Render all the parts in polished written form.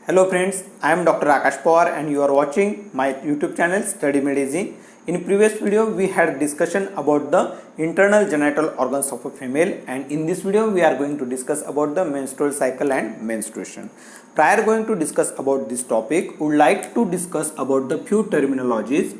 Hello friends, I am Dr. Akash Pawar and you are watching my YouTube channel Study Medicine. In previous video we had discussion about the internal genital organs of a female, and in this video we are going to discuss about the menstrual cycle and menstruation. Prior going to discuss about this topic, would like to discuss about the few terminologies.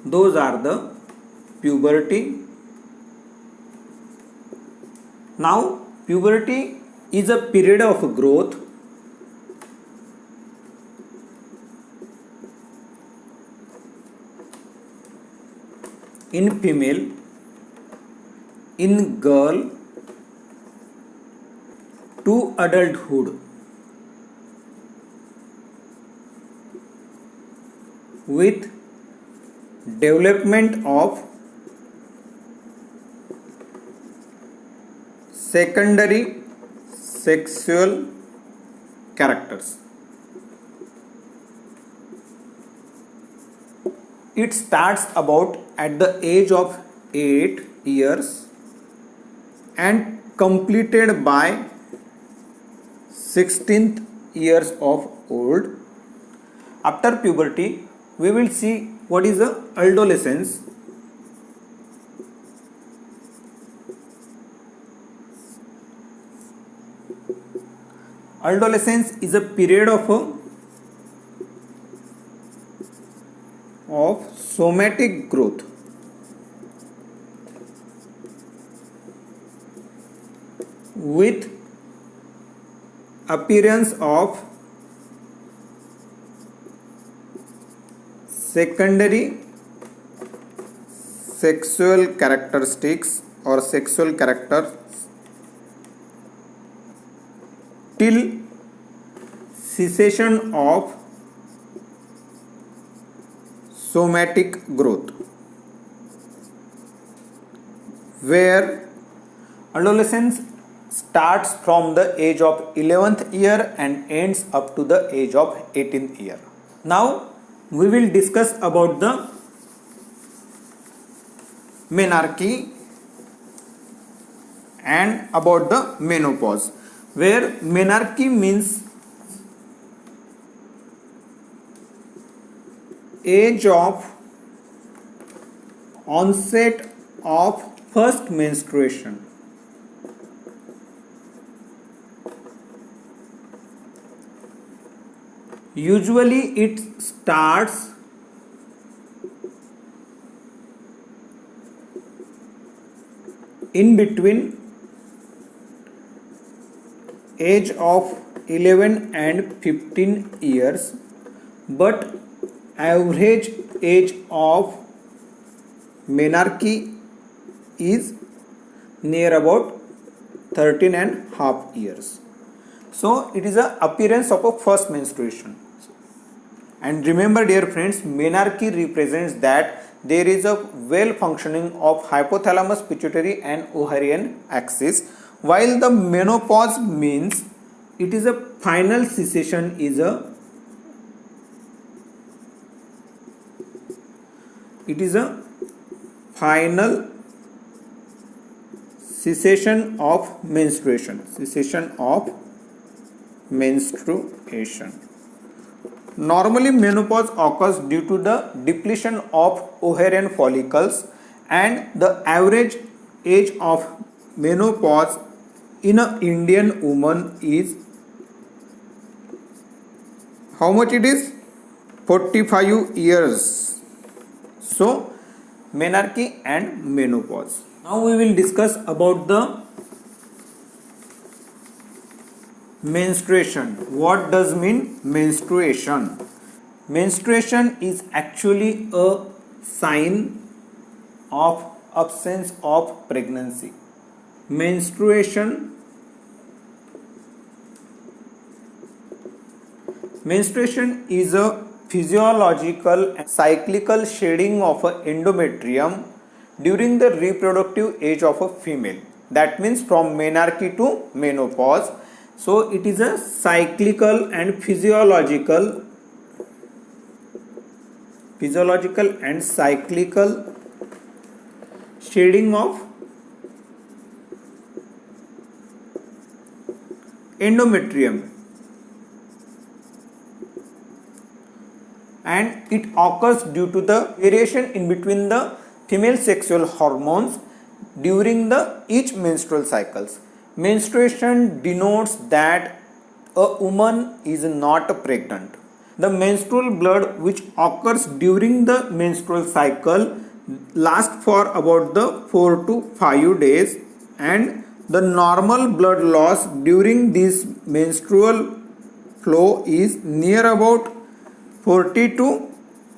Those are the puberty. Now puberty is a period of growth in female, in girl to adulthood with development of secondary sexual characters. It starts about at the age of 8 years and completed by 16th years of old. After puberty, we will see what is the adolescence. Adolescence is a period of somatic growth with appearance of secondary sexual characteristics or sexual characters till cessation of somatic growth, where adolescence starts from the age of 11th year and ends up to the age of 18th year. Now we will discuss about the menarche and about the menopause, where menarche means age of onset of first menstruation. Usually it starts in between age of 11 and 15 years, but average age of menarche is near about 13 and half years. So it is a appearance of a first menstruation. And remember dear friends, menarche represents that there is a well functioning of hypothalamus, pituitary and ovarian axis, while the menopause means it is a final cessation final cessation of menstruation. Normally menopause occurs due to the depletion of ovarian follicles, and the average age of menopause in an Indian woman is how much it is? 45 years. So menarche and menopause. Now we will discuss about the menstruation. What does mean menstruation? Menstruation is actually a sign of absence of pregnancy. Menstruation is a physiological and cyclical shedding of a endometrium during the reproductive age of a female. That means from menarche to menopause. So it is a cyclical and physiological and cyclical shedding of endometrium and it occurs due to the variation in between the female sexual hormones during the each menstrual cycles. Menstruation denotes that a woman is not pregnant. The menstrual blood which occurs during the menstrual cycle lasts for about the 4 to 5 days, and the normal blood loss during this menstrual flow is near about 40 to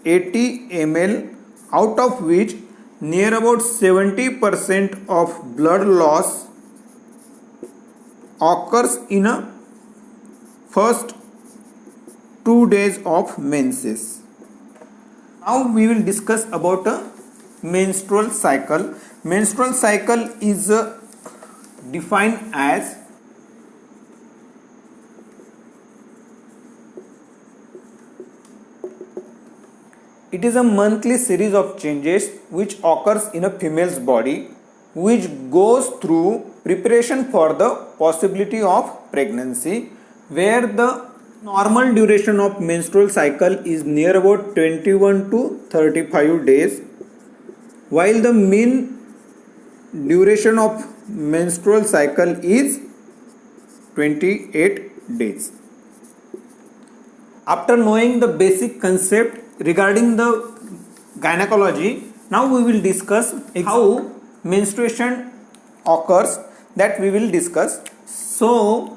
80 ml, out of which near about 70% of blood loss occurs in a first 2 days of menses. Now we will discuss about a menstrual cycle. Menstrual cycle is defined as it is a monthly series of changes which occurs in a female's body, which goes through preparation for the possibility of pregnancy, where the normal duration of menstrual cycle is near about 21 to 35 days, while the mean duration of menstrual cycle is 28 days. After knowing the basic concept regarding the gynecology, now we will discuss how menstruation occurs, that we will discuss. So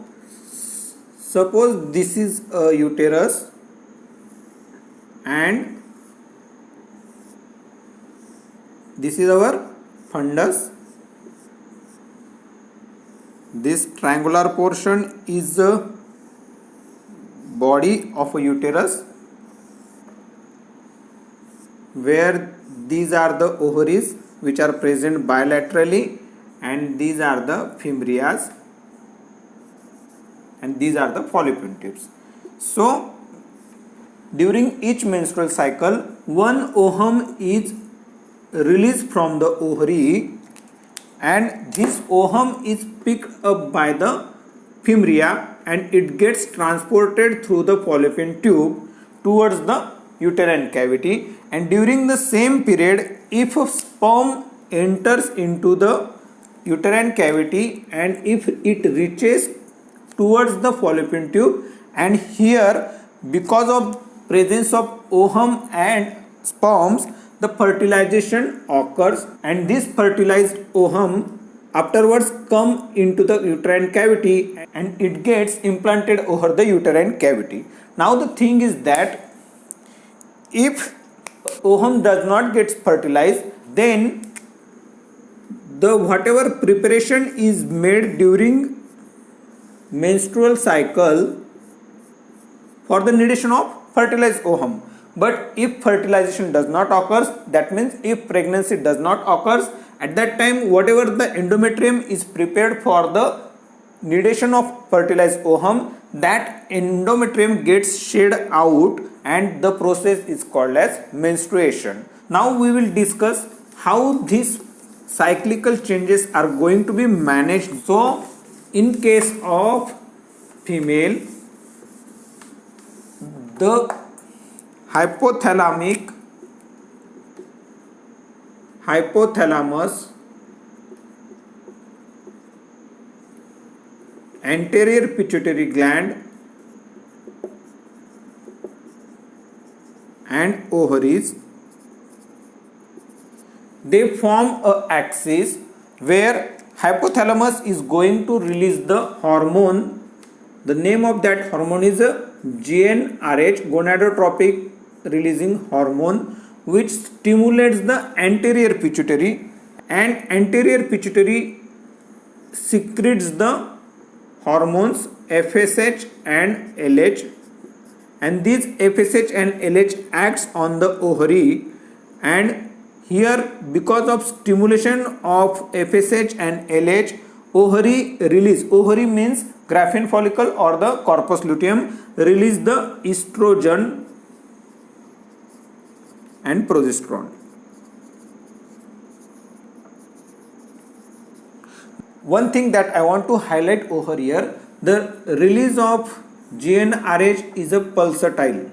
suppose this is a uterus and this is our fundus. This triangular portion is the body of a uterus, where these are the ovaries which are present bilaterally, and these are the fimbrias, and these are the fallopian tubes. So during each menstrual cycle, one ovum is released from the ovary, and this ovum is picked up by the fimria and it gets transported through the fallopian tube towards the uterine cavity. And during the same period, if a sperm enters into the uterine cavity and if it reaches towards the fallopian tube, and here because of presence of ovum and sperms, the fertilization occurs, and this fertilized ovum afterwards come into the uterine cavity and it gets implanted over the uterine cavity. Now the thing is that if ovum does not get fertilized, then the whatever preparation is made during menstrual cycle for the nidation of fertilized ovum. But if fertilization does not occur, that means if pregnancy does not occur, at that time whatever the endometrium is prepared for the nidation of fertilized ovum, that endometrium gets shed out and the process is called as menstruation. Now we will discuss how these cyclical changes are going to be managed. So in case of female, the hypothalamus, anterior pituitary gland and ovaries, they form a axis where hypothalamus is going to release the hormone. The name of that hormone is GnRH, gonadotropic releasing hormone, which stimulates the anterior pituitary, and anterior pituitary secretes the hormones FSH and LH, and these FSH and LH acts on the ovary, and here because of stimulation of FSH and LH, ovary release, ovary means Graafian follicle or the corpus luteum, release the estrogen and progesterone. One thing that I want to highlight over here, the release of GnRH is a pulsatile.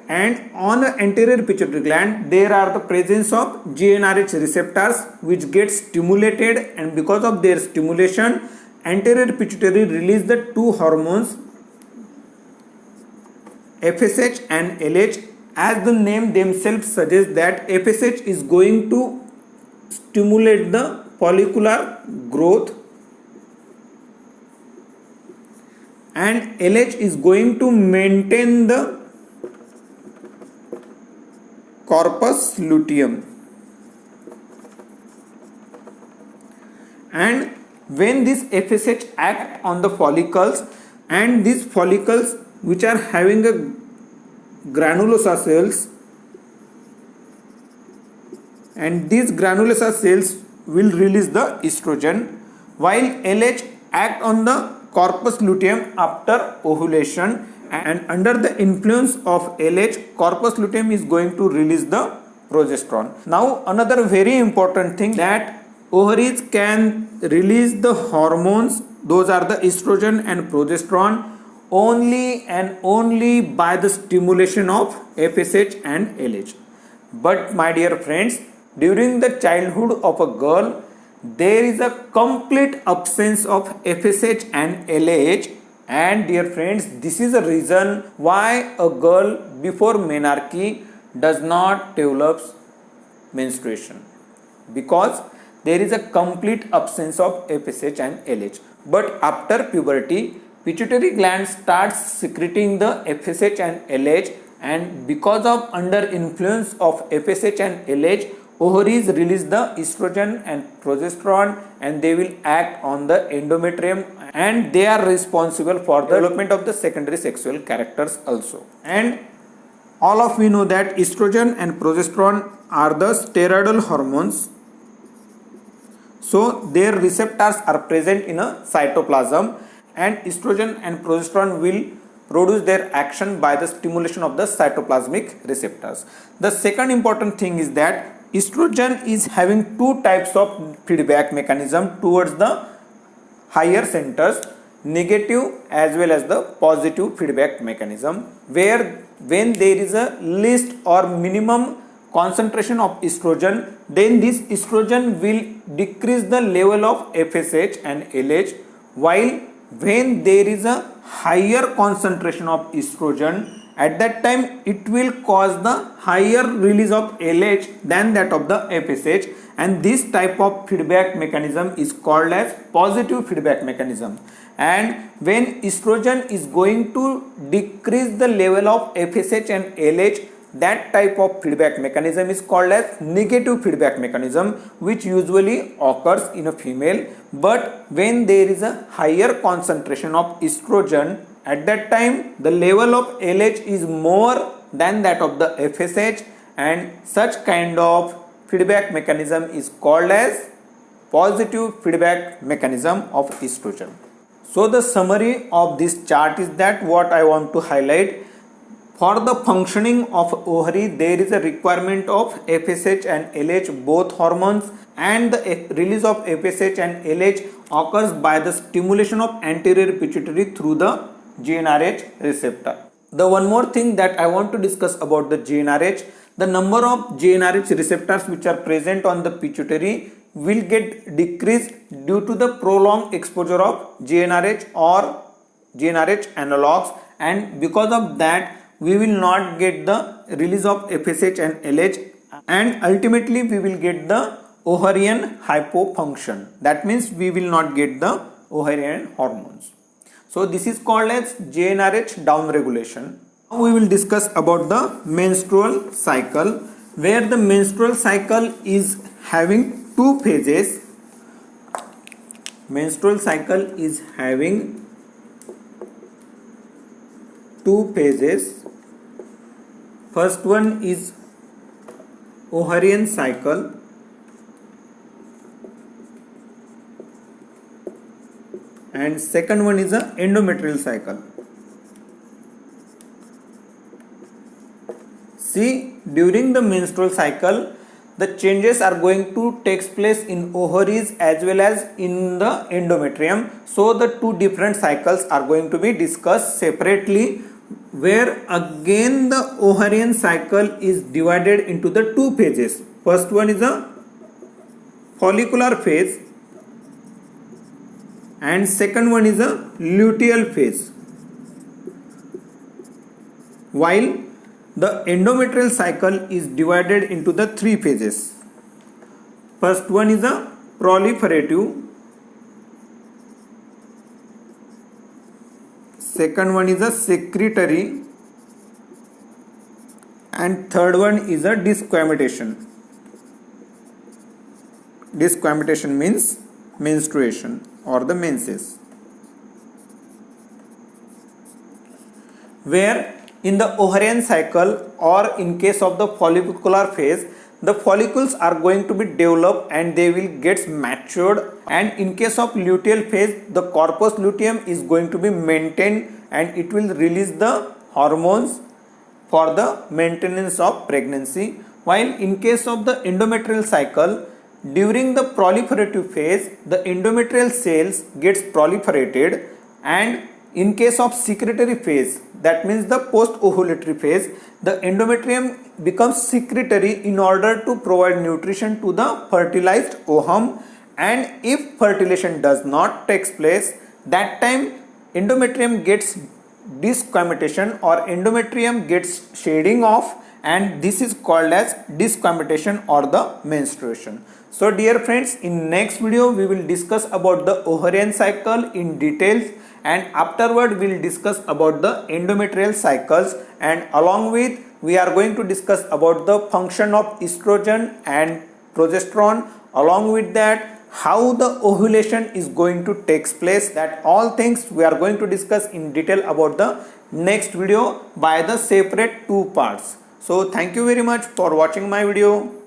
And on the anterior pituitary gland, there are the presence of GnRH receptors which get stimulated, and because of their stimulation, anterior pituitary release the two hormones FSH and LH. As the name themselves suggests that FSH is going to stimulate the follicular growth and LH is going to maintain the corpus luteum. And when this FSH act on the follicles, and these follicles which are having a granulosa cells, and these granulosa cells will release the estrogen, while LH act on the corpus luteum after ovulation, and under the influence of LH, corpus luteum is going to release the progesterone. Now another very important thing, that ovaries can release the hormones, those are the estrogen and progesterone, only and only by the stimulation of FSH and LH. But my dear friends, during the childhood of a girl, there is a complete absence of FSH and LH, and dear friends, this is a reason why a girl before menarche does not develop menstruation, because there is a complete absence of FSH and LH. But after puberty, pituitary gland starts secreting the FSH and LH, and because of under influence of FSH and LH, ovaries release the estrogen and progesterone, and they will act on the endometrium, and they are responsible for the development of the secondary sexual characters also. And all of we know that estrogen and progesterone are the steroidal hormones, so their receptors are present in a cytoplasm, and estrogen and progesterone will produce their action by the stimulation of the cytoplasmic receptors. The second important thing is that estrogen is having two types of feedback mechanism towards the higher centers, negative as well as the positive feedback mechanism, where when there is a least or minimum concentration of estrogen, then this estrogen will decrease the level of FSH and LH, while when there is a higher concentration of estrogen, at that time it will cause the higher release of LH than that of the FSH, and this type of feedback mechanism is called as positive feedback mechanism. And when estrogen is going to decrease the level of FSH and LH, that type of feedback mechanism is called as negative feedback mechanism, which usually occurs in a female. But when there is a higher concentration of estrogen, at that time the level of LH is more than that of the FSH, and such kind of feedback mechanism is called as positive feedback mechanism of estrogen. So the summary of this chart is that what I want to highlight: for the functioning of ovary, there is a requirement of FSH and LH, both hormones, and the release of FSH and LH occurs by the stimulation of anterior pituitary through the GnRH receptor. The one more thing that I want to discuss about the GnRH, the number of GnRH receptors which are present on the pituitary will get decreased due to the prolonged exposure of GnRH or GnRH analogs, and because of that we will not get the release of FSH and LH, and ultimately we will get the ovarian hypofunction. That means we will not get the ovarian hormones. So this is called as GnRH downregulation. Now we will discuss about the menstrual cycle, where the menstrual cycle is having two phases. Menstrual cycle is having two phases. First one is ovarian cycle, and second one is a endometrial cycle. See, during the menstrual cycle, the changes are going to take place in ovaries as well as in the endometrium. So the two different cycles are going to be discussed separately. where again the ovarian cycle is divided into the two phases. First one is a follicular phase and second one is a luteal phase, while the endometrial cycle is divided into the three phases. First one is a proliferative, second one is a secretory, and third one is a discomatation. Discomatation means menstruation or the menses, where in the ovarian cycle or in case of the follicular phase, the follicles are going to be developed and they will get matured, and in case of luteal phase, the corpus luteum is going to be maintained and it will release the hormones for the maintenance of pregnancy, while in case of the endometrial cycle, during the proliferative phase, the endometrial cells gets proliferated, and in case of secretory phase, that means the post-ovulatory phase, the endometrium becomes secretory in order to provide nutrition to the fertilized ovum, and if fertilization does not takes place, that time endometrium gets discomatation or endometrium gets shading off, and this is called as discomatation or the menstruation. So dear friends, in next video we will discuss about the ovarian cycle in details, and afterward we will discuss about the endometrial cycles, and along with we are going to discuss about the function of estrogen and progesterone, along with that how the ovulation is going to take place. That all things we are going to discuss in detail about the next video by the separate two parts. So thank you very much for watching my video.